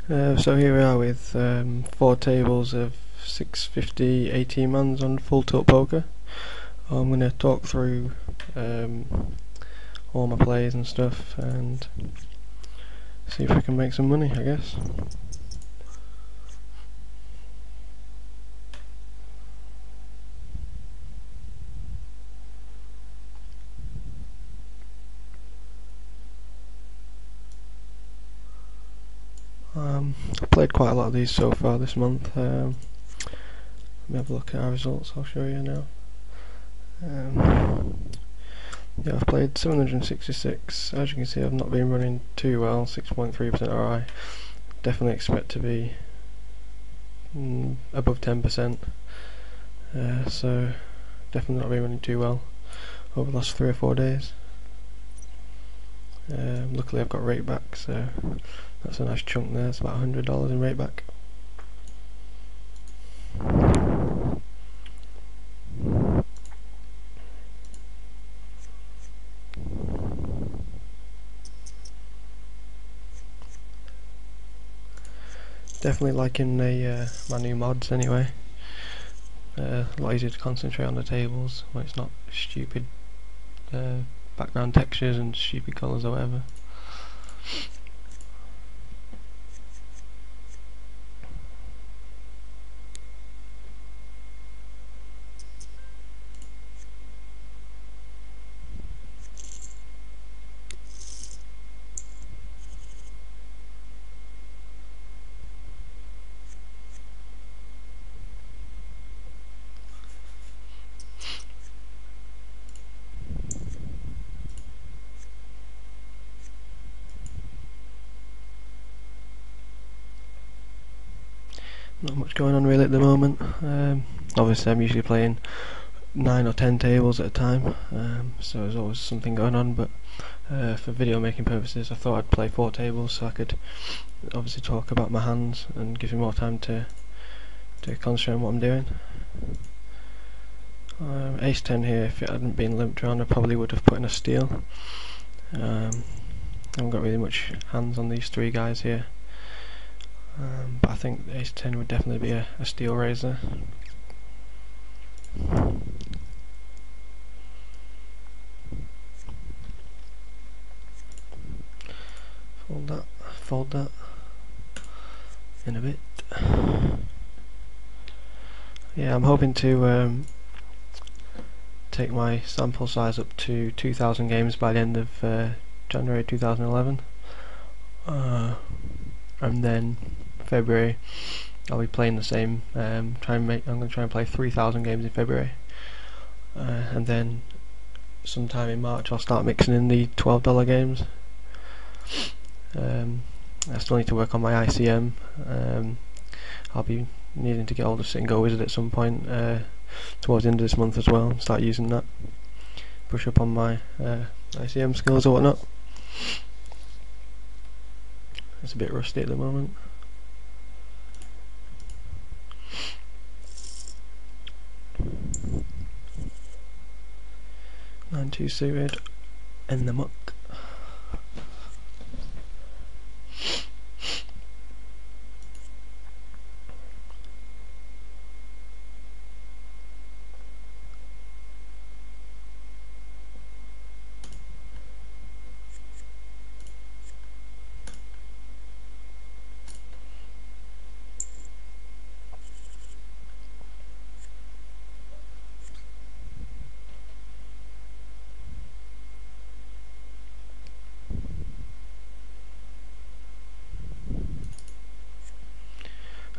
So here we are with 4 tables of 650 18 mans on full tilt poker. I'm going to talk through all my plays and stuff and see if we can make some money, I guess. I've played quite a lot of these so far this month. Let me have a look at our results, I'll show you now. Yeah, I've played 766. As you can see, I've not been running too well, 6.3% RI. Definitely expect to be above 10%. So definitely not been running too well over the last 3 or 4 days. Luckily I've got rate back, so that's a nice chunk there. It's about $100 in rate back. Definitely liking my new mods anyway. A lot easier to concentrate on the tables when it's not stupid background textures and stupid colours or whatever. Not much going on really at the moment. Obviously I'm usually playing 9 or 10 tables at a time, so there's always something going on, but for video making purposes I thought I'd play 4 tables so I could obviously talk about my hands and give me more time to concentrate on what I'm doing. Ace 10 here, if it hadn't been limped around I probably would have put in a steal. I haven't got really much hands on these 3 guys here. But I think Ace 10 would definitely be a steal raiser. Fold that in a bit. Yeah, I'm hoping to take my sample size up to 2,000 games by the end of January 2011, and then February I'll be playing the same. I'm going to try and play 3,000 games in February, and then sometime in March I'll start mixing in the $12 games. I still need to work on my ICM. I'll be needing to get hold of Sit and Go Wizard at some point towards the end of this month as well, and start using that, brush up on my ICM skills or whatnot. It's a bit rusty at the moment. 9-2 suited in the muck.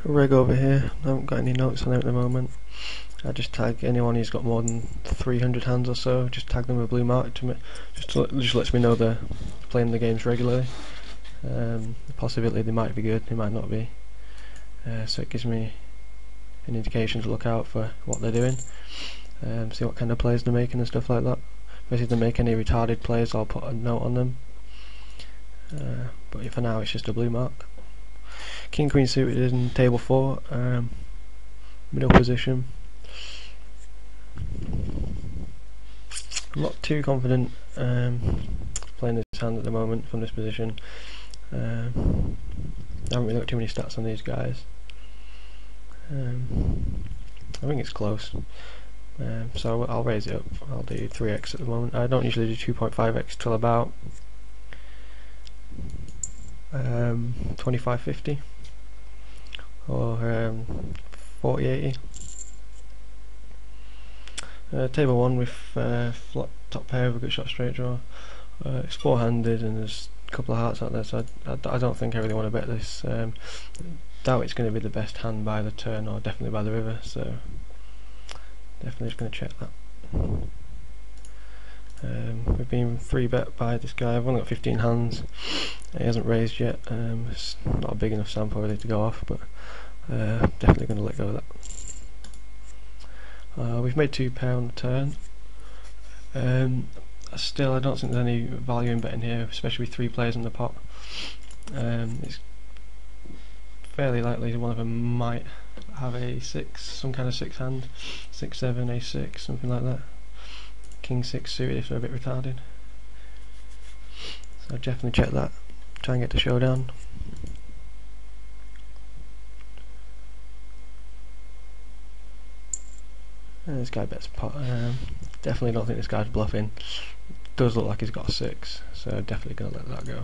Reg over here, I haven't got any notes on it at the moment. I just tag anyone who's got more than 300 hands or so, just tag them with a blue mark to just lets me know they're playing the games regularly. The possibility they might be good, they might not be, so it gives me an indication to look out for what they're doing, see what kind of plays they're making and stuff like that. If they make any retarded plays I'll put a note on them, but for now it's just a blue mark. King Queen suited in table 4, middle position. I'm not too confident playing this hand at the moment from this position. I haven't really got too many stats on these guys. I think it's close. So I'll raise it up. I'll do 3x at the moment. I don't usually do 2.5x till about 2550 or 4080. Table 1 with flat top pair with a good shot straight draw. It's four-handed and there's a couple of hearts out there, so I don't think I really want to bet this. Doubt it's going to be the best hand by the turn or definitely by the river, so definitely just going to check that. We've been 3-bet by this guy. I've only got 15 hands. He hasn't raised yet. It's not a big enough sample really to go off, but definitely going to let go of that. We've made 2 pair on the turn. Still, I don't think there's any value in betting here, especially with 3 players in the pot. It's fairly likely one of them might have a 6, some kind of 6 hand, 6-7, a6, something like that. King 6 suited if they're a bit retarded. So I'll definitely check that, try and get to showdown. And this guy bets pot. Definitely don't think this guy's bluffing. Does look like he's got a 6, so definitely going to let that go.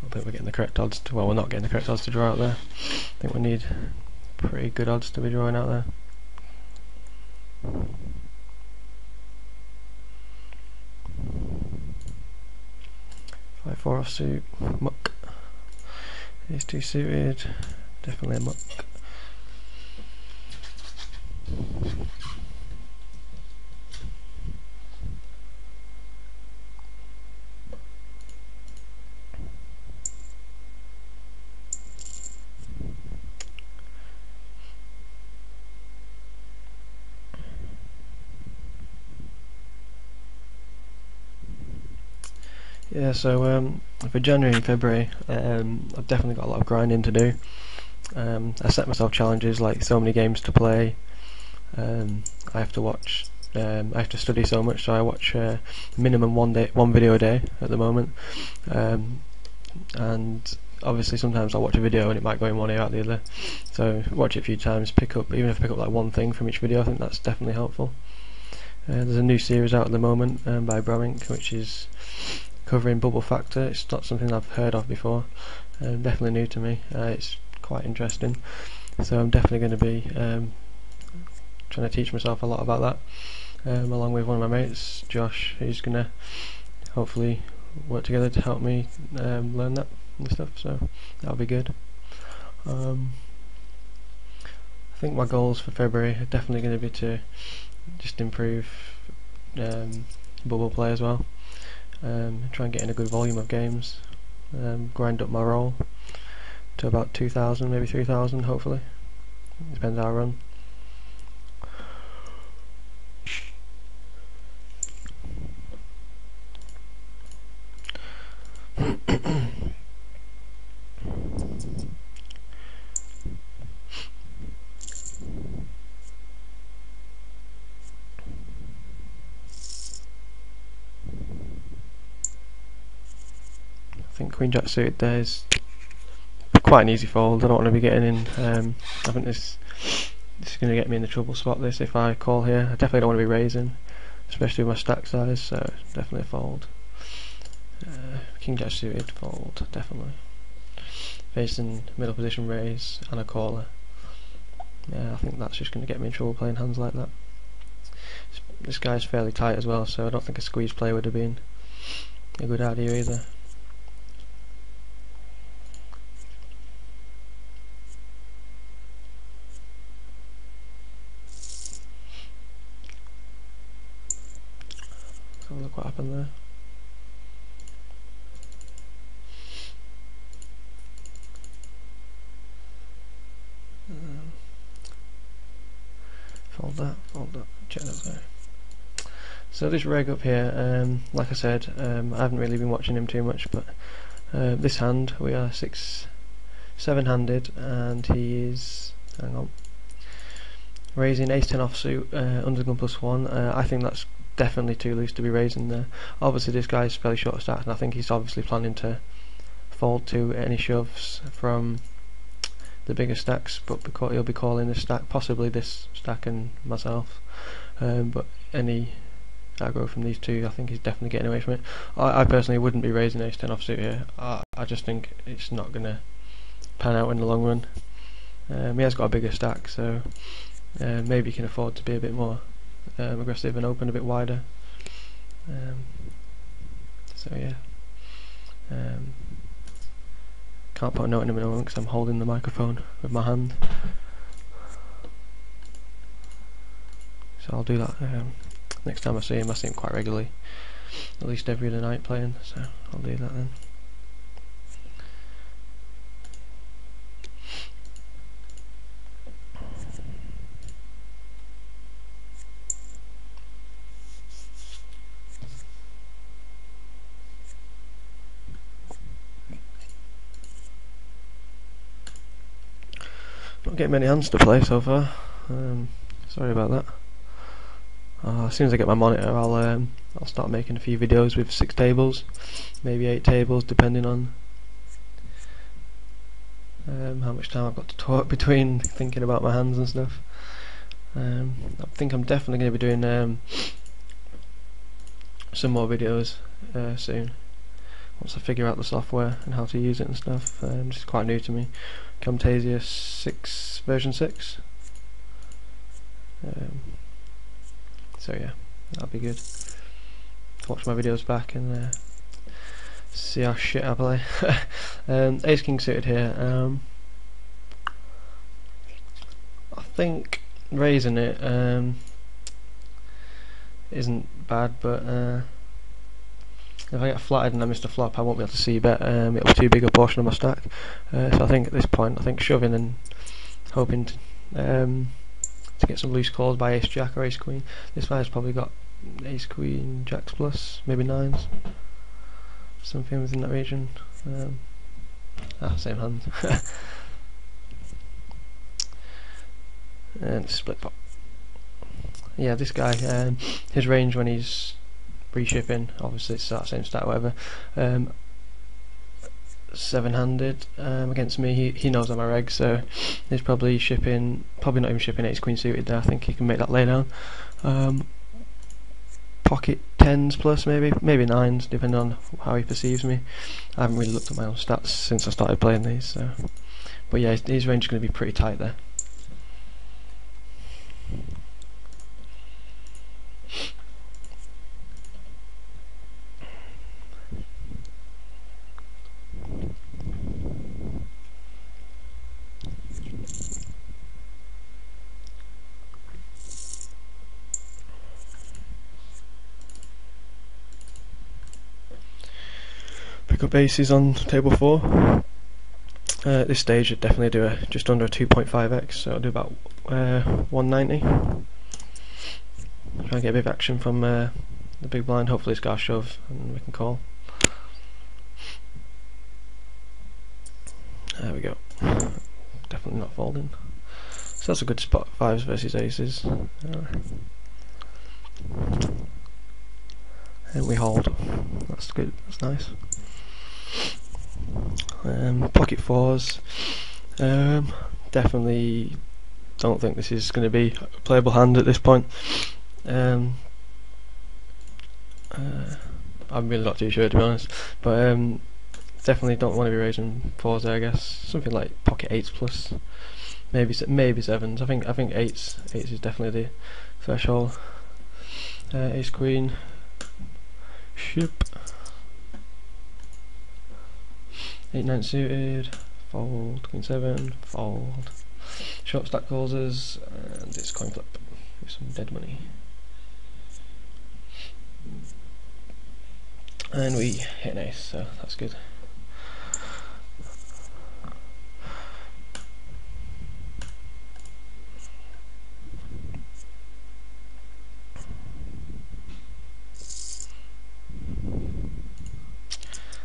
I think we're getting the correct odds to, well, we're not getting the correct odds to draw out there. I think we need pretty good odds to be drawing out there. 5-4 offsuit, muck. These 2 suited, definitely a muck. Yeah, so for January and February, I've definitely got a lot of grinding to do. I set myself challenges like so many games to play. I have to watch. I have to study so much, so I watch minimum one video a day at the moment. And obviously sometimes I'll watch a video and it might go in one ear out the other. So watch it a few times, even if I pick up like one thing from each video, I think that's definitely helpful. There's a new series out at the moment by Bramink, which is covering bubble factor. It's not something I've heard of before, definitely new to me. It's quite interesting, so I'm definitely going to be trying to teach myself a lot about that, along with one of my mates, Josh, who's going to hopefully work together to help me learn that and stuff, so that'll be good. I think my goals for February are definitely going to be to just improve bubble play as well. Try and get in a good volume of games, grind up my roll to about 2,000, maybe 3,000 hopefully, depends how I run. I think Queen Jack suited there is quite an easy fold. I don't want to be getting in. I think this is going to get me in the trouble spot. This if I call here, I definitely don't want to be raising, especially with my stack size. So definitely a fold. King Jack suited, fold definitely. Facing middle position, raise and a caller. Yeah, I think that's just going to get me in trouble playing hands like that. This guy's fairly tight as well, so I don't think a squeeze play would have been a good idea either. Have a look what happened there. Fold that, check that there. So this reg up here, like I said, I haven't really been watching him too much, but this hand, we are 6-7 handed, and he is, hang on, raising ace-10 offsuit, undergun +1. I think that's definitely too loose to be raising there. Obviously this guy's fairly short stacked, and I think he's obviously planning to fold to any shoves from the bigger stacks, but he'll be calling this stack, possibly this stack and myself, but any aggro from these two I think he's definitely getting away from it. I personally wouldn't be raising ace 10 offsuit here. I just think it's not going to pan out in the long run. He has got a bigger stack, so maybe he can afford to be a bit more aggressive and open a bit wider. So yeah, can't put a note in a moment because I'm holding the microphone with my hand, so I'll do that next time I see him. I see him quite regularly, at least every other night playing, so I'll do that then. Not getting many hands to play so far. Sorry about that. As soon as I get my monitor, I'll start making a few videos with 6 tables, maybe 8 tables, depending on how much time I've got to talk between thinking about my hands and stuff. I think I'm definitely going to be doing some more videos soon, once I figure out the software and how to use it and stuff. This is quite new to me. Camtasia 6 version 6. So yeah, that'll be good. Watch my videos back and see how shit I play. Ace King suited here. I think raising it isn't bad, but if I get flattered and I miss a flop, I won't be able to see bet. It'll be too big a portion of my stack. So I think at this point, I think shoving and hoping to get some loose calls by ace jack or ace queen. This guy's probably got ace queen jacks plus, maybe 9s, something within that region. Same hand. And split pot. Yeah, this guy, his range when he's reshipping, obviously it's that same stat, whatever. 7-handed against me. He knows I'm a reg, so he's probably not even shipping ace queen suited there. I think he can make that lay down. Pocket 10s plus, maybe 9s, depending on how he perceives me. I haven't really looked at my own stats since I started playing these, so. But yeah, his range is going to be pretty tight there. Pick up aces on table 4. At this stage I'd definitely do just under a 2.5x, so I'll do about 190. Try and get a bit of action from the big blind. Hopefully it's got a shove and we can call. There we go. Definitely not folding. So that's a good spot, 5s versus aces. And we hold. That's good, that's nice. Pocket 4s. Definitely don't think this is going to be a playable hand at this point. I'm really not too sure, to be honest, but definitely don't want to be raising 4s there. I guess something like pocket 8s plus, maybe 7s. I think 8s is definitely the threshold. Ace queen, ship. 8-9 suited, fold, queen 7, fold. Short stack causes, and it's coin flip with some dead money. And we hit an ace, so that's good.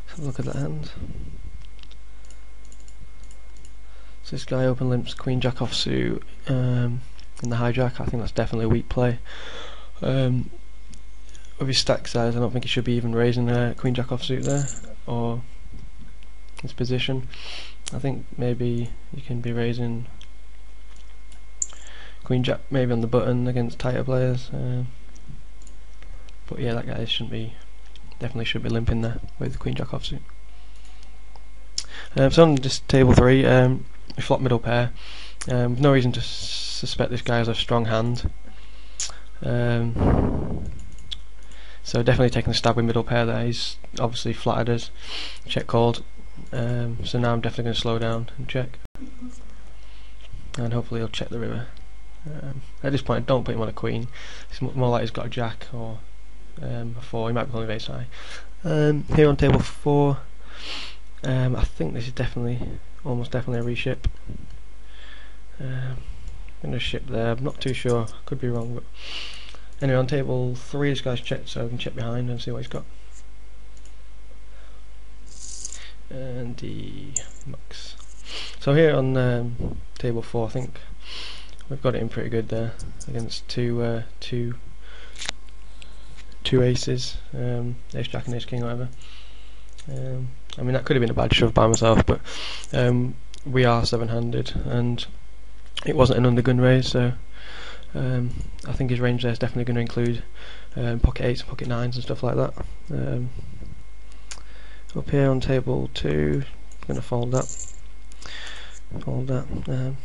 Let's have a look at that hand. So this guy open limps queen jack offsuit in the hijack. I think that's definitely a weak play. With his stack size, I don't think he should be even raising queen jack offsuit there, or his position. I think maybe you can be raising Queen Jack maybe on the button against tighter players. But yeah, that guy definitely should be limping there with Queen Jack offsuit. So on this table 3, we flop middle pair. No reason to suspect this guy has a strong hand. So definitely taking a stab with middle pair there. He's obviously flattered us. Check called. So now I'm definitely going to slow down and check. And hopefully he'll check the river. At this point, don't put him on a queen. It's more like he's got a jack or a 4. He might be pulling ace high. Here on table 4, I think this is almost definitely a reship. I'm going to ship there. I'm not too sure. Could be wrong, but anyway, on table 3, this guy's checked, so we can check behind and see what he's got. And the mucks. So here on table 4, I think we've got it in pretty good there against two aces, ace jack and ace king, whatever. I mean, that could have been a bad shove by myself, but we are 7-handed and it wasn't an undergun raise, so I think his range there is definitely going to include pocket 8s and pocket 9s and stuff like that. Up here on table 2, I'm going to fold that.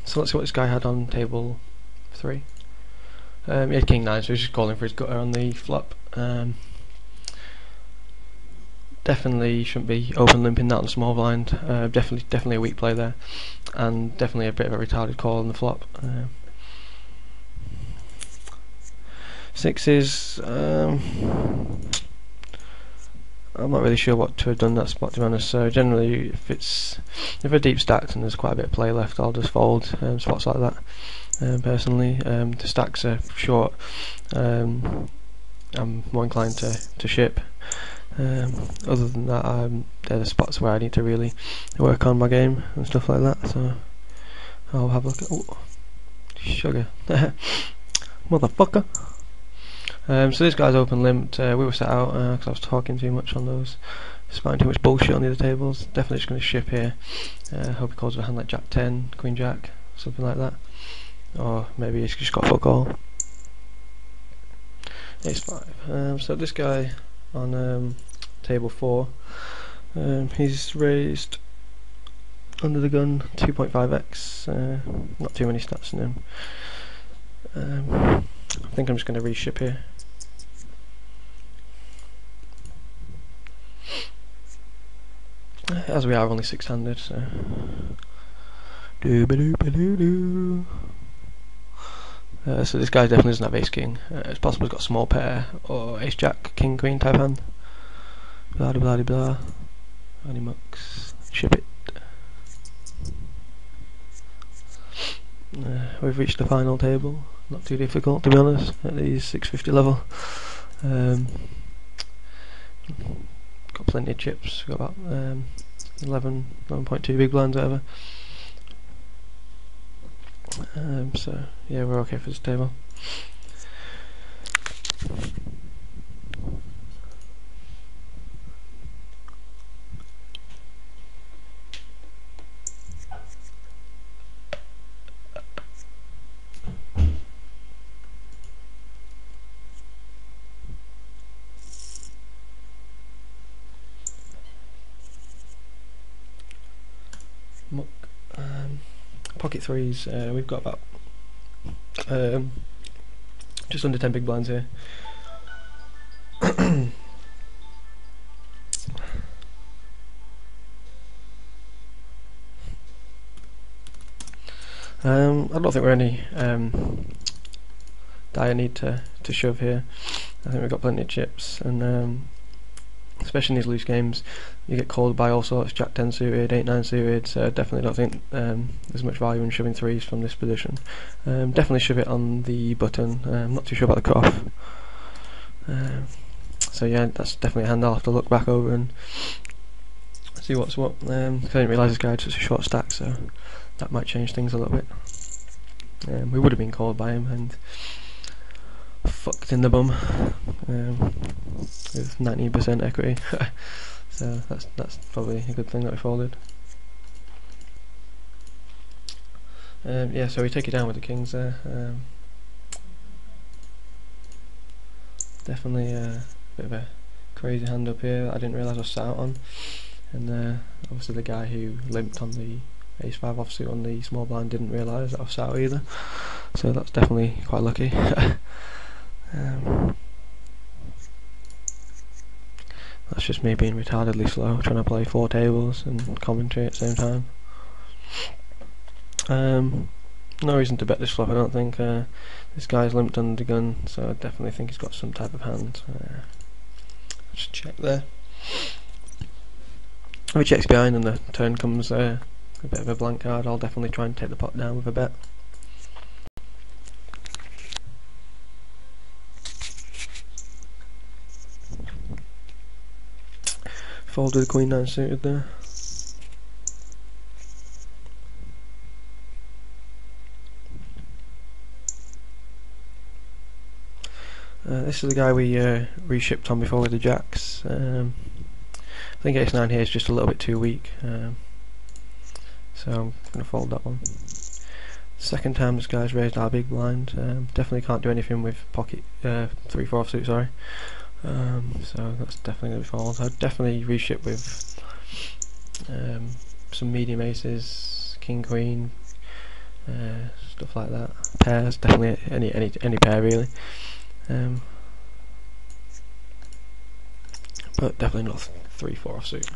So let's see what this guy had on table 3. He had king 9, so he's just calling for his gutter on the flop. Definitely shouldn't be open limping that on the small blind. Definitely a weak play there, and definitely a bit of a retarded call on the flop. Sixes. I'm not really sure what to have done that spot, to be honest. So generally, if they're deep stacked and there's quite a bit of play left, I'll just fold spots like that. Personally, the stacks are short. I'm more inclined to ship. Other than that, they're the spots where I need to really work on my game and stuff like that. So I'll have a look at. Oh, sugar, motherfucker. So this guy's open limped. We were set out because I was talking too much on those, spouting too much bullshit on the other tables. Definitely just going to ship here. Hope he calls with a hand like Jack 10, Queen Jack, something like that. Or maybe he's just got fuck all. Ace 5. So this guy on table 4, he's raised under the gun 2.5x. Not too many stats in him. I think I'm just going to reship here. As we are only 6-handed, so so this guy definitely doesn't have ace king. It's possible he's got a small pair or ace jack king queen type hand. Blah blah blah blah. Any mucks? Ship it. We've reached the final table. Not too difficult, to be honest, at these 650 level. Got plenty of chips. Got about 11.2 big blinds, whatever. So yeah, we're okay for this table. Muck. Pocket 3s, we've got about just under 10 big blinds here. I don't think we're any dire need to shove here. I think we've got plenty of chips, and especially in these loose games, you get called by all sorts, Jack 10 suited, 8-9 suited, so definitely don't think there's much value in shoving 3s from this position. Definitely shove it on the button. I'm not too sure about the cutoff. So yeah, that's definitely a hand I'll have to look back over and see what's what. I didn't realise this guy had such a short stack, so that might change things a little bit. We would have been called by him and fucked in the bum with 19% equity. So that's probably a good thing that we folded. Yeah, so we take it down with the kings there. Definitely a bit of a crazy hand up here I didn't realise I was sat out on, and obviously the guy who limped on the ace-5 offsuit on the small blind didn't realise that I was sat out either, so that's definitely quite lucky. That's just me being retardedly slow, trying to play 4 tables and commentary at the same time. No reason to bet this flop, I don't think. This guy's limped under the gun, so I definitely think he's got some type of hand. Just check there. If he checks behind and the turn comes a bit of a blank card, I'll definitely try and take the pot down with a bet. Fold with the queen 9 suited there. This is the guy we reshipped on before with the jacks. I think ace-9 here is just a little bit too weak, so I'm going to fold that one. Second time this guy's raised our big blind. Definitely can't do anything with pocket 3-4 offsuit, sorry. So that's definitely going to be fold. I'd definitely reship with some medium aces, king queen, stuff like that. Pairs, definitely any pair really. But definitely not 3-4 offsuit.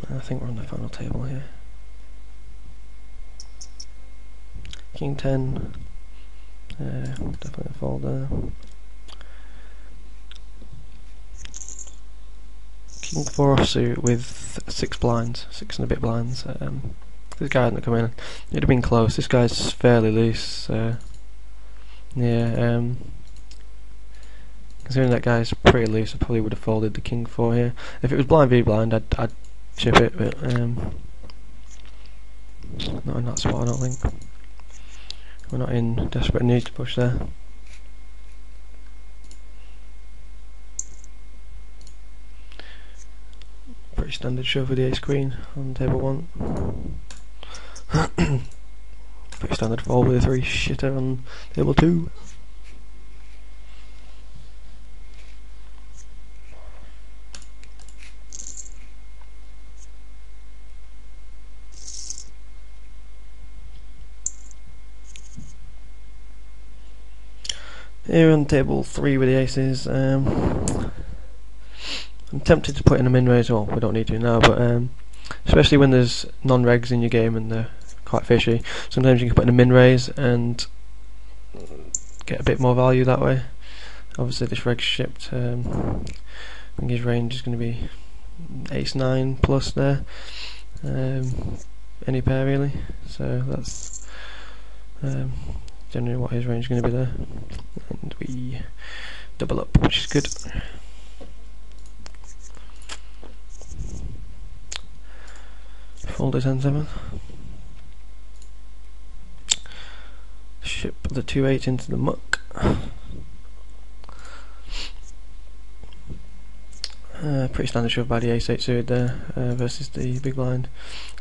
I think we're on the final table here. King 10, definitely a fold there. King 4 offsuit with 6 blinds, 6 and a bit blinds. This guy hadn't come in. It'd have been close. This guy's fairly loose. Yeah. Considering that guy's pretty loose, I probably would have folded the king 4 here. If it was blind v blind, I'd chip it, but not in that spot, I don't think. We're not in desperate need to push there. Pretty standard shove with the ace queen on table 1. Pretty standard fold with a 3 shitter on table 2. Here on table 3 with the aces, I'm tempted to put in a min raise. Well, we don't need to now, but especially when there's non-regs in your game and they're quite fishy, sometimes you can put in a min raise and get a bit more value that way. Obviously this reg's shipped, I think his range is going to be ace-9 plus there, any pair really, so that's generally what his range is going to be there, and we double up, which is good. Fold a 10-7. Ship the 2-8 into the muck. Pretty standard shove by the ace-8 suited there versus the big blind,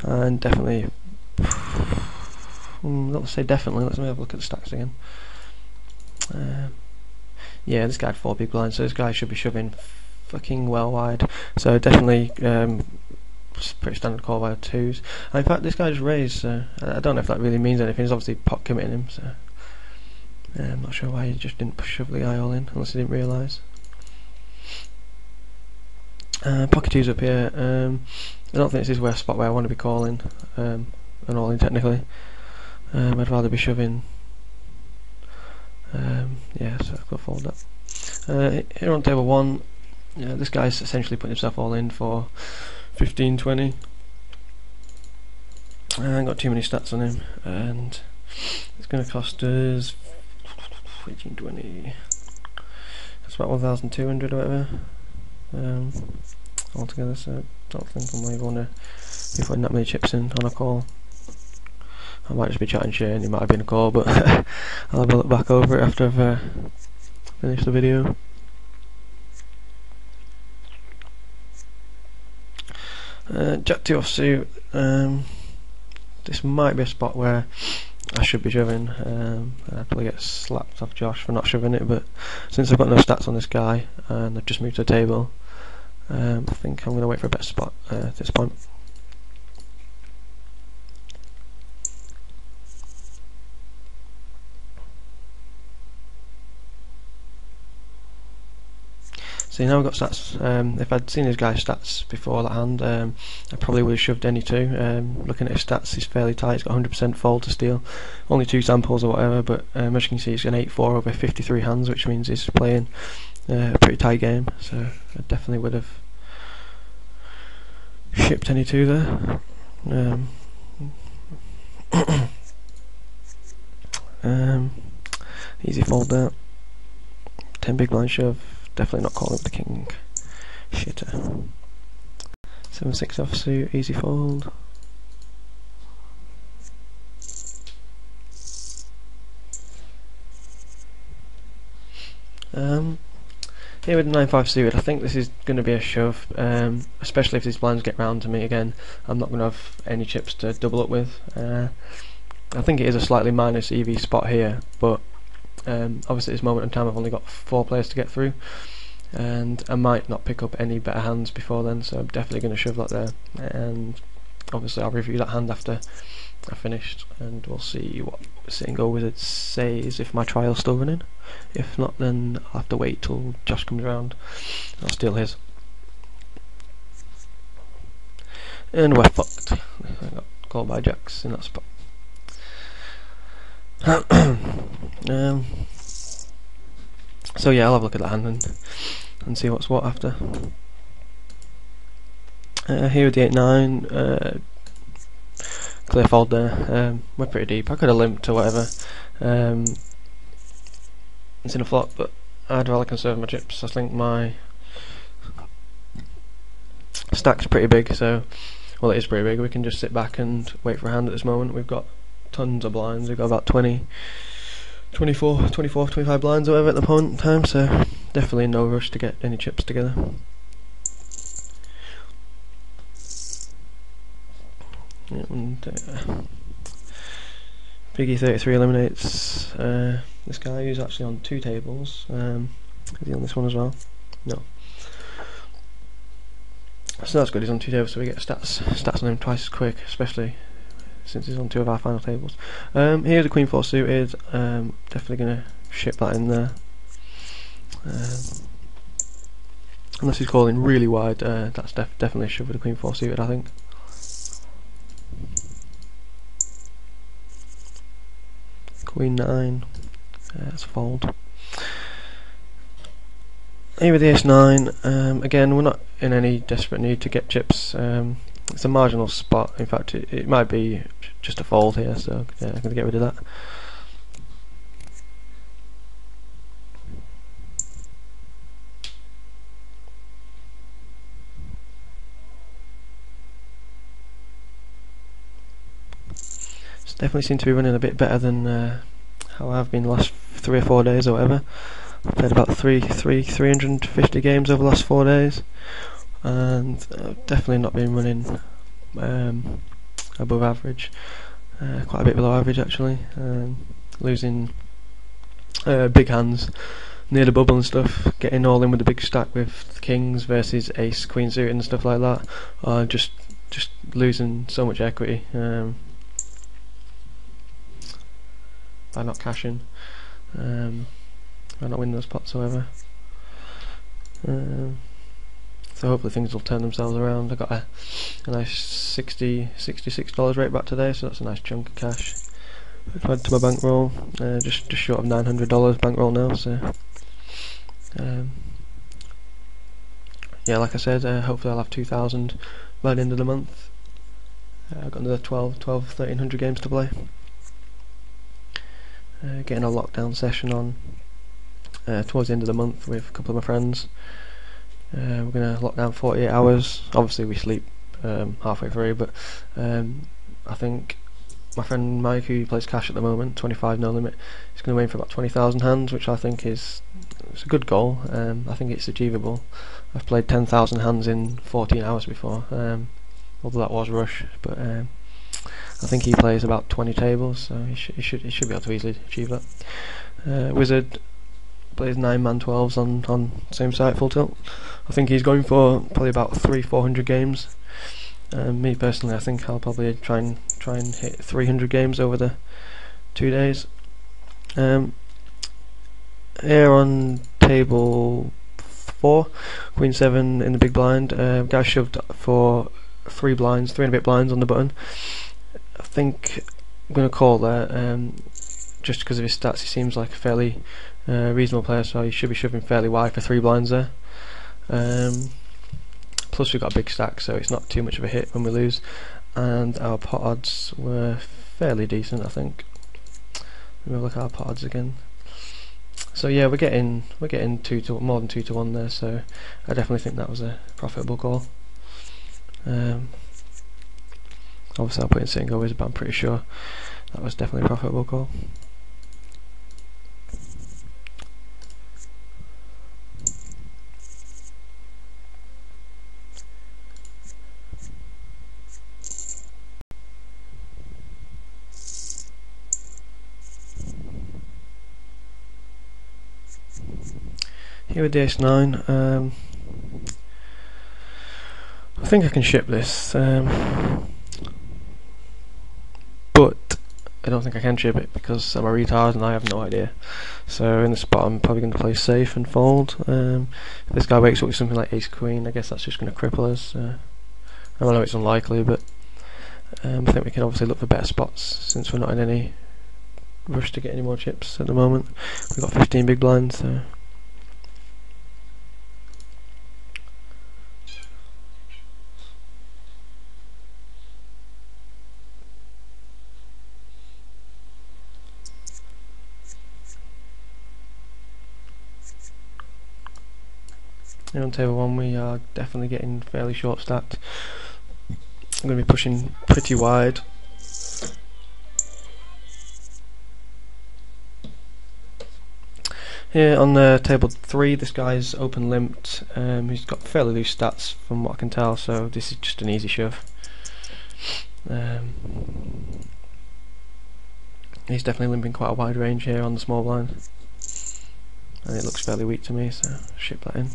and definitely. Let's say definitely. Let's have a look at the stacks again. Yeah, this guy had 4 big blinds, so this guy should be shoving fucking well wide. So definitely. Pretty standard call by 2s. And in fact, this guy just raised, so I don't know if that really means anything. He's obviously pot committing him, so I'm not sure why he just didn't shove the guy all in, unless he didn't realise. Pocket 2's up here. I don't think this is where a spot where I want to be calling an all in technically. I'd rather be shoving. Yeah, so I've got to fold that. Here on table 1, this guy's essentially putting himself all in for 15-20. I haven't got too many stats on him, and it's going to cost us 18-20. That's about 1,200 or whatever altogether. So I don't think I'm really going to be putting that many chips in on a call. I might just be chatting shit, and it might have been a call, but I'll have a look back over it after I've finished the video. Jack 2 offsuit. This might be a spot where I should be shoving. I'd probably get slapped off Josh for not shoving it, but since I've got no stats on this guy and I've just moved to the table, I think I'm going to wait for a better spot at this point. So now we've got stats. If I'd seen his guy's stats before that hand, I probably would have shoved any two. Looking at his stats, he's fairly tight. He's got 100% fold to steal. Only 2 samples or whatever, but as you can see, he's an 8-4 over 53 hands, which means he's playing a pretty tight game. So I definitely would have shipped any two there. Easy fold there. 10 big blind shove. Definitely not calling with the king. Shitter. 7-6 offsuit, easy fold. Here with the 9-5 suited, I think this is going to be a shove, especially if these blinds get round to me again. I'm not going to have any chips to double up with. I think it is a slightly minus EV spot here, but obviously at this moment in time I've only got 4 players to get through, and I might not pick up any better hands before then, so I'm definitely going to shove that there, and obviously I'll review that hand after I've finished, and we'll see what Sitting Go Wizard says if my trial's still running. If not, then I'll have to wait till Josh comes around. I'll steal his. And we're fucked. I got called by Jacks in that spot. So yeah, I'll have a look at that hand and see what's what after. Here with the 8-9, clear fold there. We're pretty deep. I could have limped or whatever. It's in a flop, but I'd rather conserve my chips. I think my stack's pretty big, so well, it is pretty big. We can just sit back and wait for a hand at this moment. We've got tons of blinds. We've got about 24, 25 blinds or whatever at the point in time, so definitely no rush to get any chips together. And Biggie 33 eliminates this guy who's actually on 2 tables. Is he on this one as well? No. So that's good, he's on 2 tables, so we get stats on him twice as quick, especially since he's on 2 of our final tables. Here's the Queen 4 suited. Definitely going to ship that in there. Unless he's calling really wide, that's definitely a shove with the Queen 4 suited, I think. Queen 9, that's a fold. Here with the Ace 9, again we're not in any desperate need to get chips. It's a marginal spot. In fact, it might be just a fold here, so yeah, I'm going to get rid of that. Definitely seem to be running a bit better than how I've been the last 3 or 4 days or whatever. I've played about 350 games over the last 4 days, and I've definitely not been running above average, quite a bit below average actually, losing big hands near the bubble and stuff, getting all in with the big stack with kings versus ace queen suited and stuff like that, just losing so much equity by not cashing, by not winning those pots or whatever. So hopefully things will turn themselves around. I got a nice $66 rate back today, so that's a nice chunk of cash. I've add to my bankroll, just short of $900 bankroll now. So yeah, like I said, hopefully I'll have 2,000 by the end of the month. I've got another 1300 games to play. Getting a lockdown session on towards the end of the month with a couple of my friends. We're going to lock down 48 hours. Obviously we sleep halfway through, but I think my friend Mike, who plays cash at the moment, 25 no limit, is going to aim for about 20,000 hands, which I think it's a good goal. I think it's achievable. I've played 10,000 hands in 14 hours before, although that was rush, but I think he plays about 20 tables, so he should be able to easily achieve that. Wizard plays 9-man 12s on same site full tilt. I think he's going for probably about 300-400 games. Me personally, I think I'll probably try and hit 300 games over the 2 days. Here on table 4, Queen 7 in the big blind. Guy shoved for 3 blinds, 3 and a bit blinds on the button. I think I'm going to call there, just because of his stats. He seems like a fairly reasonable player, so he should be shoving fairly wide for 3 blinds there. Plus we've got a big stack, so it's not too much of a hit when we lose, and our pot odds were fairly decent, I think. We'll look at our pot odds again. So yeah, we're getting more than 2 to 1 there, so I definitely think that was a profitable call. Obviously I'll put in sitting overs, but I'm pretty sure that was definitely a profitable call. Here with the ace-9, I think I can ship this, but I don't think I can ship it because I'm a retard and I have no idea. So in the spot I'm probably going to play safe and fold. If this guy wakes up with something like ace-queen, I guess that's just going to cripple us. I know it's unlikely, but I think we can obviously look for better spots since we're not in any rush to get any more chips at the moment. We've got 15 big blinds, so here on table 1 we are definitely getting fairly short stacked. I'm going to be pushing pretty wide. Here on table 3, this guy's open limped. He's got fairly loose stats from what I can tell, so this is just an easy shove. He's definitely limping quite a wide range here on the small blind, and it looks fairly weak to me, so ship that in.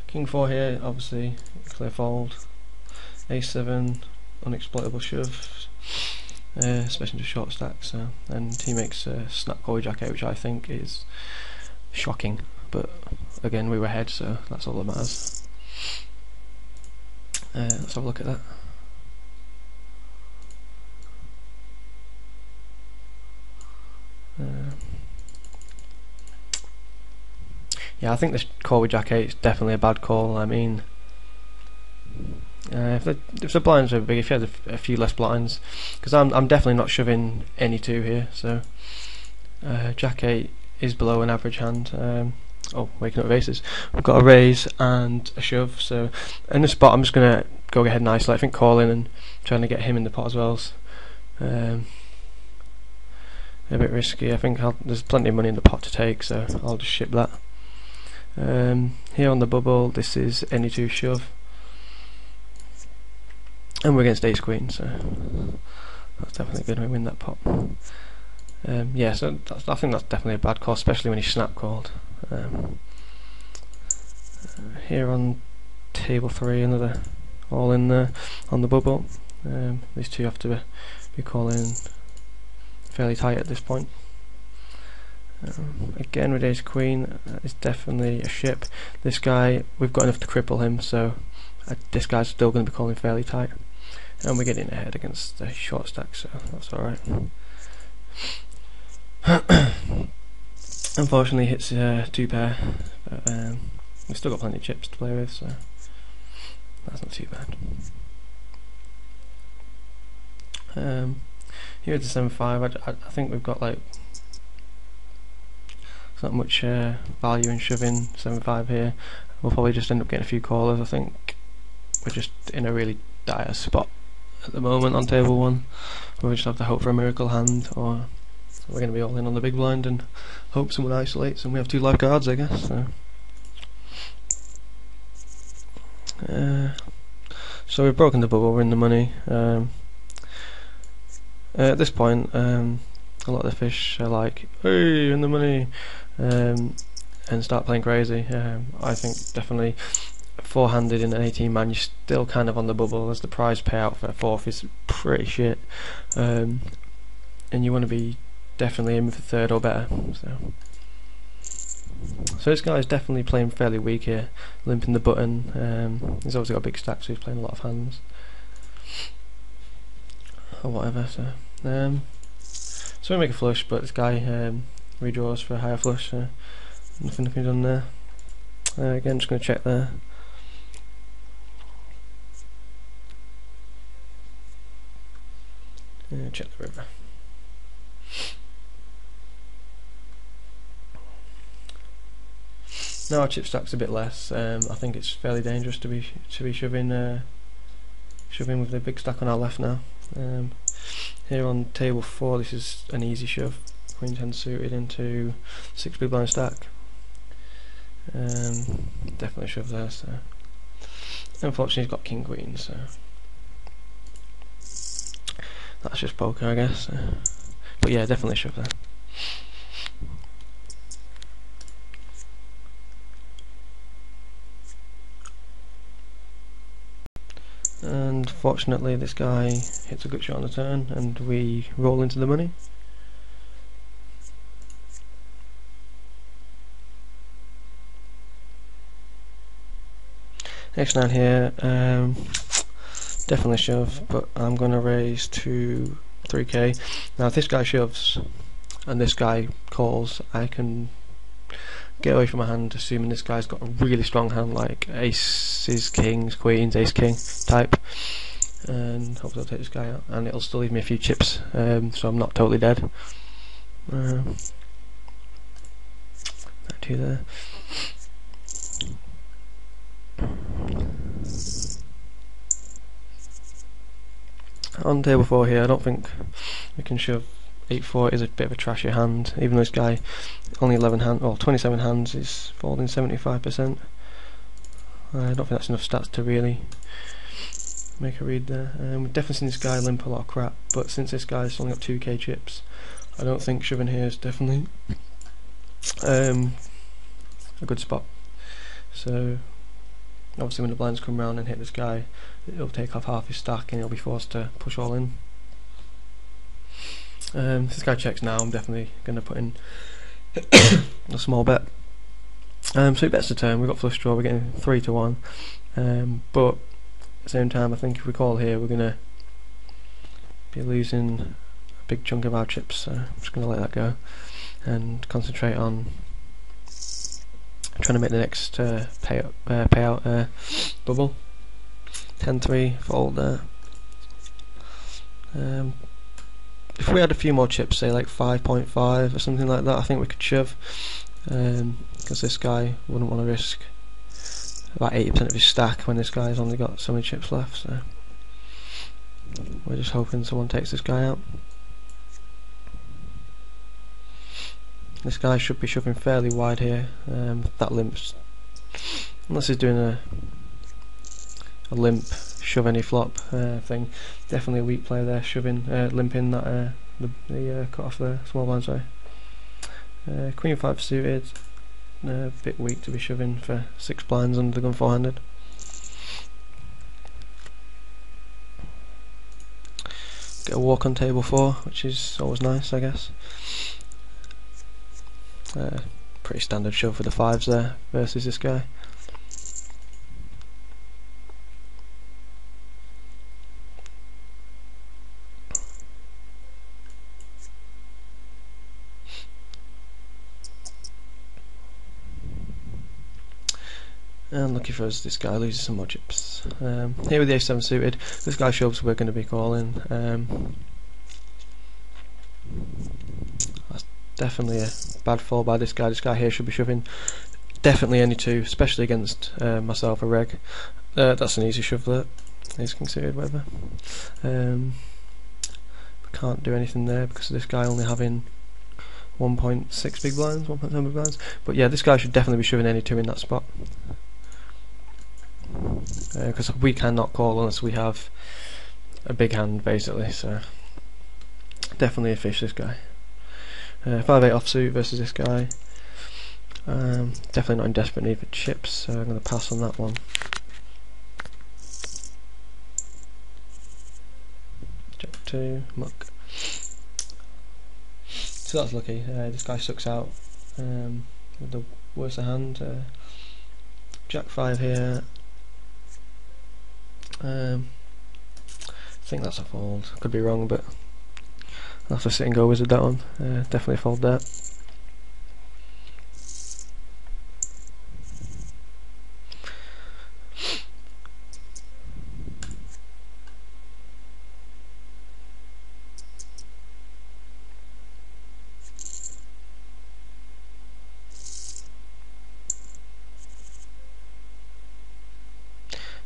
King 4 here, obviously clear fold. A7, unexploitable shove, especially to short stack. So, and he makes a snap call jack 8, which I think is shocking. But again, we were ahead, so that's all that matters. Let's have a look at that. Yeah, I think this call with jack 8 is definitely a bad call. I mean, if the blinds were big, if you had a few less blinds, because I'm definitely not shoving any 2 here. So jack 8 is below an average hand. Oh, waking up with aces. We've got a raise and a shove. So in this spot, I'm just gonna go ahead and isolate. I think calling and trying to get him in the pot as well. A bit risky. I think there's plenty of money in the pot to take, so I'll just ship that. Here on the bubble, this is any 2 shove, and we're against ace queen, so that's definitely going to win that pot. Yeah, so I think that's definitely a bad call, especially when he's snap called. Here on table 3, another all in there on the bubble. These 2 have to be calling fairly tight at this point. Again with ace queen, it's definitely a ship. This guy, we've got enough to cripple him, so this guy's still going to be calling fairly tight, and we're getting ahead against the short stack, so that's alright. Unfortunately hits 2 pair, but we've still got plenty of chips to play with, so that's not too bad. Here at the 7-5, I think we've got like not much value in shoving 7-5 here. We'll probably just end up getting a few callers. I think we're just in a really dire spot at the moment on table 1. We'll just have to hope for a miracle hand, or we're going to be all in on the big blind and hope someone isolates and we have 2 live cards, I guess. So So we've broken the bubble, we're in the money. At this point, a lot of the fish are like, hey, you're in the money, and start playing crazy. I think definitely four-handed in an 18-man, you're still kind of on the bubble, as the prize payout for a fourth is pretty shit, and you want to be definitely aiming for third or better. So this guy is definitely playing fairly weak here, limping the button. He's obviously got a big stack, so he's playing a lot of hands or whatever. So we make a flush, but this guy redraws for a higher flush. Nothing can be done there. Again, just going to check there. Check the river. Now our chip stack's a bit less. I think it's fairly dangerous to be shoving with the big stack on our left now. Here on table 4, this is an easy shove. Queen 10 suited into 6 big blind stack. Definitely shove there. So unfortunately, he's got king queen. So that's just poker, I guess. But yeah, definitely shove there. And fortunately this guy hits a good shot on the turn and we roll into the money. Next 9 here, definitely shove, but I'm going to raise to 3k. Now if this guy shoves and this guy calls, I can get away from my hand, assuming this guy's got a really strong hand like aces, kings, queens, ace king type, and hopefully I'll take this guy out and it'll still leave me a few chips, so I'm not totally dead. That 2 there. On table 4 here, I don't think we can shove 8-4. It is a bit of a trashy hand, even though this guy only 27 hands is folding 75%. I don't think that's enough stats to really make a read there. We've definitely seen this guy limp a lot of crap, but since this guy's only got 2k chips, I don't think shoving here is definitely a good spot. So obviously when the blinds come round and hit this guy, it'll take off half his stack and he'll be forced to push all in. If this guy checks now, I'm definitely going to put in a small bet. So he bets the turn, we've got flush draw, we're getting 3 to 1, but at the same time I think if we call here we're going to be losing a big chunk of our chips, so I'm just going to let that go and concentrate on trying to make the next payout bubble. 10-3 fold there. If we had a few more chips, say like 5.5 or something like that, I think we could shove, because this guy wouldn't want to risk about 80% of his stack when this guy's only got so many chips left. So we're just hoping someone takes this guy out. This guy should be shoving fairly wide here. That limps, unless he's doing a limp shove any flop thing. Definitely a weak player there, shoving, limping that the cut off the small blind. Sorry. Queen 5 suited, a bit weak to be shoving for 6 blinds under the gun four-handed. Get a walk on table 4, which is always nice, I guess. Pretty standard shove for the 5s there versus this guy. And lucky for us, this guy loses some more chips. Here with the ace-7 suited, this guy shoves, we're going to be calling. That's definitely a bad fall by this guy. This guy here should be shoving definitely any 2, especially against myself or Reg. That's an easy shove there. Ace king suited, whatever. Can't do anything there because of this guy only having 1.6 big blinds, 1.7 big blinds. But yeah, this guy should definitely be shoving any 2 in that spot. because we cannot call unless we have a big hand basically, so definitely a fish this guy. 5-8 offsuit versus this guy. Definitely not in desperate need for chips, so I'm going to pass on that one. Jack 2, muck. So that's lucky. This guy sucks out with the worse hand. Jack 5 here. I think that's a fold. Could be wrong, but I'll have to sit and go wizard that one. Definitely fold that.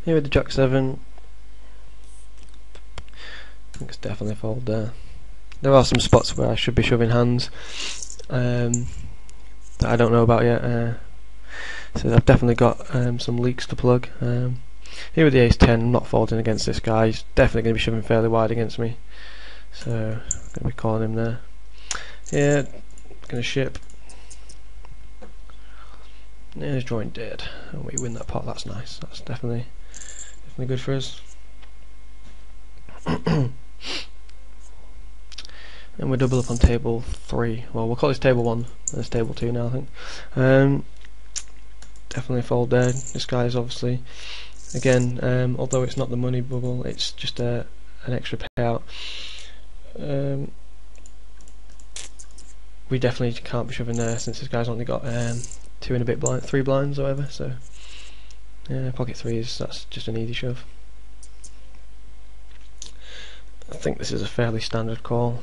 Here with the Jack 7, I think it's definitely a fold there. There are some spots where I should be shoving hands that I don't know about yet, so I've definitely got some leaks to plug. Here with the Ace 10, I'm not folding against this guy. He's definitely going to be shoving fairly wide against me, so I'm going to be calling him there. Yeah, going to ship. Yeah, his drawing dead, and we win that pot. That's nice. That's definitely good for us. And we double up on table 3. Well, we'll call this table 1. There's table 2 now, I think. Definitely fold there. This guy is obviously, again, although it's not the money bubble, it's just an extra payout. We definitely can't be shoving there since this guy's only got 2 and a bit blind, 3 blinds or whatever. So yeah, pocket 3s. That's just an easy shove. I think this is a fairly standard call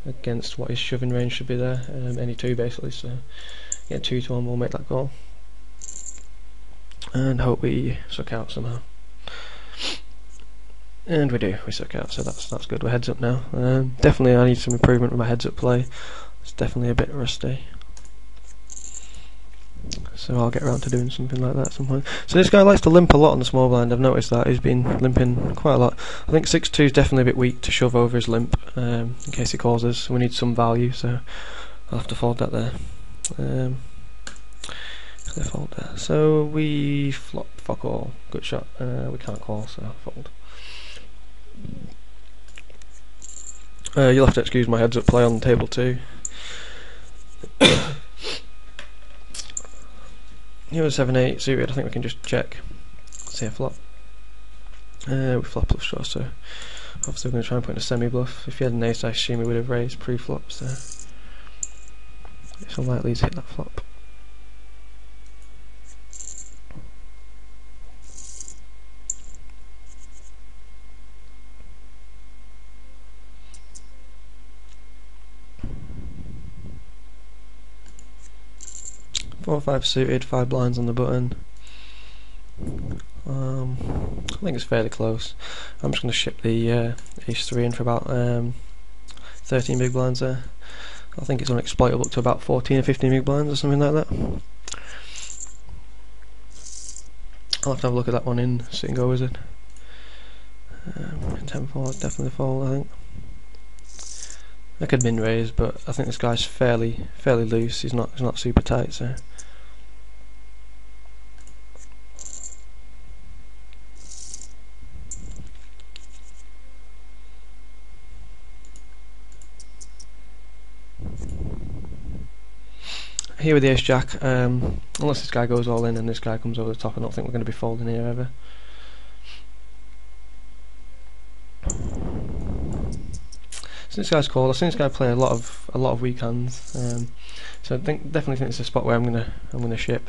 against what his shoving range should be there. Any 2 basically, so yeah, 2 to 1 will make that call. And hope we suck out somehow. And we do, we suck out, so that's good. We're heads up now. Definitely I need some improvement with my heads up play. It's definitely a bit rusty. So I'll get around to doing something like that at some point. So this guy likes to limp a lot on the small blind. I've noticed that he's been limping quite a lot. I think 6-2 is definitely a bit weak to shove over his limp in case he calls us. We need some value, so I'll have to fold that there. Fold there. So we flop, fuck all. Good shot. We can't call, so fold. You'll have to excuse my heads up play on table 2. Here was 7-8 suited. I think we can just check. See a flop. We flop bluff draw, so obviously we're going to try and put in a semi bluff. If he had an ace, I assume he would have raised pre-flop, so it's unlikely to hit that flop. Four, 5 suited, 5 blinds on the button. I think it's fairly close. I'm just going to ship the ace 3 in for about 13 big blinds there. I think it's unexploitable up to about 14 or 15 big blinds or something like that. I'll have to have a look at that one in sit and go wizard. 10-4 definitely fold, I think. I could min raise, but I think this guy's fairly loose. He's not super tight, so. Here with the ace jack, unless this guy goes all in and this guy comes over the top, I don't think we're going to be folding here ever. So this guy's called. I've seen this guy play a lot of weak hands, so I definitely think it's a spot where I'm gonna ship.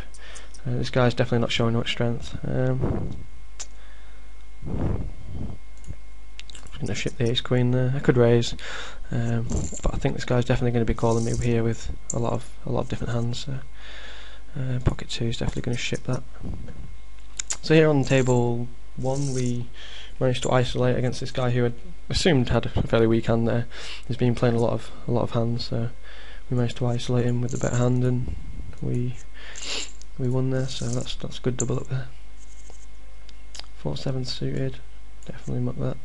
This guy's definitely not showing much strength. I'm just gonna ship the ace queen there. I could raise, but I think this guy's definitely going to be calling me here with a lot of different hands. So, pocket 2 is definitely going to ship that. So here on table 1 we managed to isolate against this guy who I assumed had a fairly weak hand there. He's been playing a lot of hands, so we managed to isolate him with the better hand, and we won there. So that's a good double up there. 4-7 suited, definitely muck that.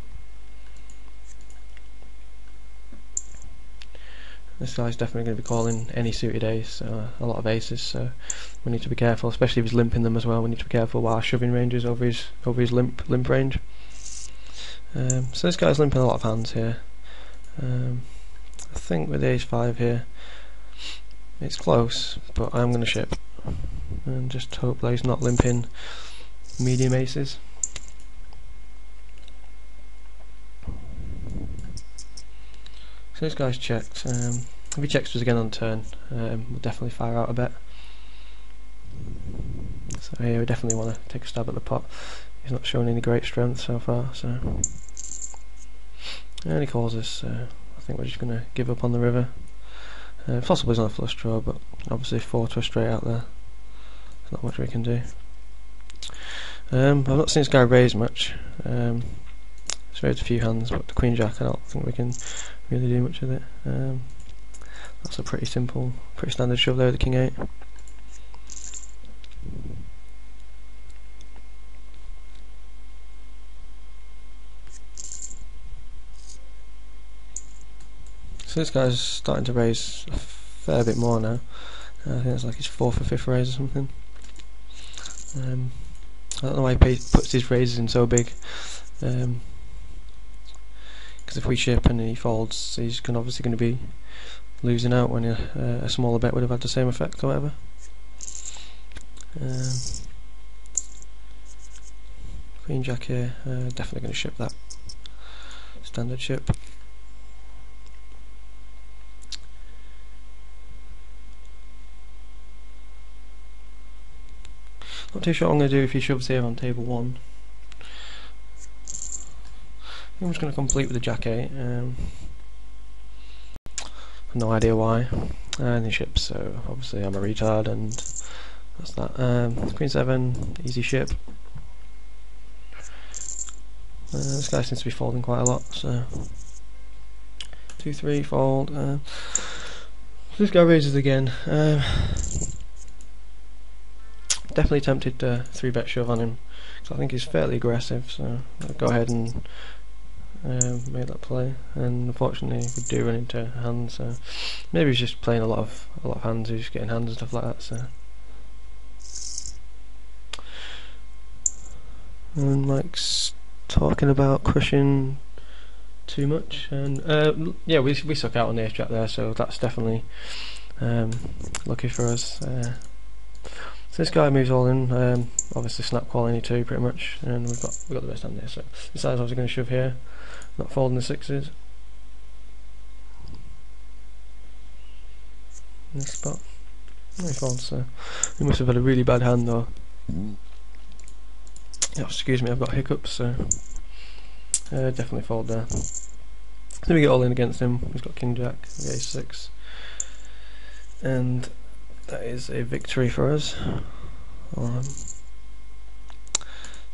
This guy's definitely going to be calling any suited ace, a lot of aces, so we need to be careful, especially if he's limping them as well. We need to be careful while our shoving range is over his limp range. So this guy's limping a lot of hands here. I think with ace 5 here, it's close, but I'm going to ship and just hope that he's not limping medium aces. So this guy's checked. If he checks us again on turn, we'll definitely fire out a bet. So here we definitely want to take a stab at the pot. He's not showing any great strength so far, so and he calls us. I think we're just going to give up on the river. Possibly he's on a flush draw, but obviously 4 to a straight out there. There's not much we can do. I've not seen this guy raise much. He's raised a few hands, but the Queen Jack I don't think we can really do much with it. That's a pretty simple, pretty standard shove there with the King 8. So this guy's starting to raise a fair bit more now. I think it's like his 4th or 5th raise or something. I don't know why he puts his raises in so big. Because if we ship and he folds, he's obviously going to be losing out when a smaller bet would have had the same effect or whatever. Queen Jack here, definitely going to ship that. Standard ship. Not too sure what I'm going to do if he shoves here on table 1. I'm just going to complete with the Jack 8. No idea why. And he ships, so obviously I'm a retard, and that's that. Queen 7, easy ship. This guy seems to be folding quite a lot, so 2-3 fold. This guy raises again. Definitely tempted to 3-bet shove on him, because I think he's fairly aggressive, so I'll go ahead and make that play. And unfortunately we do run into hands, so maybe he's just playing a lot of hands, he's getting hands and stuff like that. So and Mike's talking about crushing too much, and yeah, we suck out on the ace jack there, so that's definitely lucky for us. So this guy moves all in, obviously snap call any 2 pretty much, and we've got the best hand there. So this guy's obviously going to shove here, not folding the 6s. In this spot, no he folds. So he must have had a really bad hand though. Oh, excuse me, I've got hiccups. So definitely fold there. Then we get all in against him. He's got King Jack, ace 6, and that is a victory for us.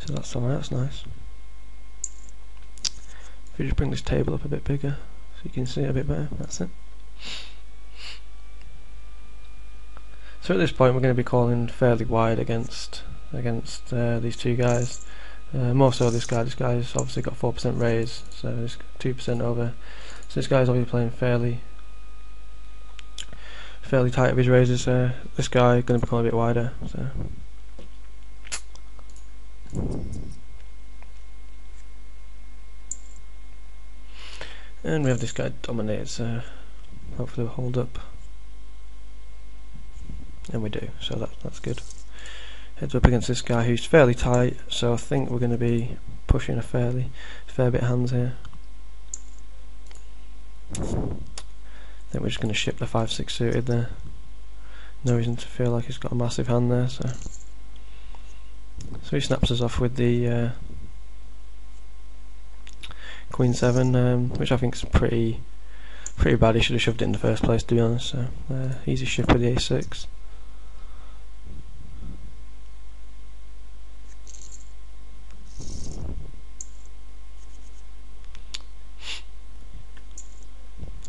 So that's alright, that's nice. If you just bring this table up a bit bigger so you can see it a bit better, that's it. So at this point we're going to be calling fairly wide against these 2 guys. More so this guy's obviously got 4% raise, so he's 2% over. So this guy's obviously playing fairly tight of his raises. This guy going to become a bit wider. So. And we have this guy dominated, so hopefully we'll hold up. And we do, so that's good. Heads up against this guy who's fairly tight, so I think we're going to be pushing a fair bit of hands here. I think we're just going to ship the 5-6 suited there. No reason to feel like he's got a massive hand there, so he snaps us off with the Queen 7, which I think is pretty bad. He should have shoved it in the first place, to be honest. So easy ship with the ace 6.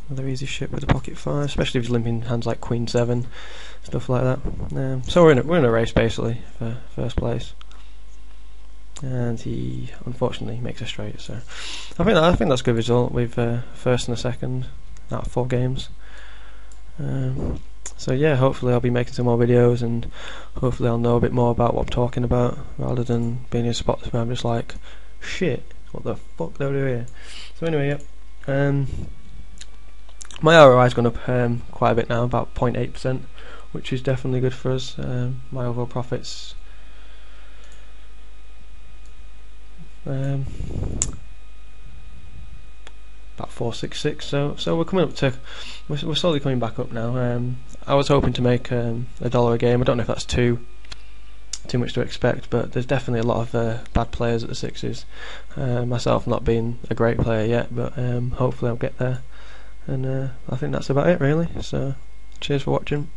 Another easy ship with a pocket 5, especially if he's limping hands like Queen 7, stuff like that. So we're in a race basically for first place. and he unfortunately makes a straight. So I think that's a good result. We've first and a second out of 4 games. So yeah, hopefully I'll be making some more videos, and hopefully I'll know a bit more about what I'm talking about, rather than being in spots where I'm just like, shit, what the fuck do I do here? So anyway, yeah, my ROI has gone up quite a bit now, about 0.8%, which is definitely good for us. My overall profits about 466, so we're coming up to, we're slowly coming back up now. I was hoping to make $1 a game. I don't know if that's too much to expect, but there's definitely a lot of bad players at the Sixes. Myself not being a great player yet, but hopefully I'll get there, and I think that's about it really. So cheers for watching.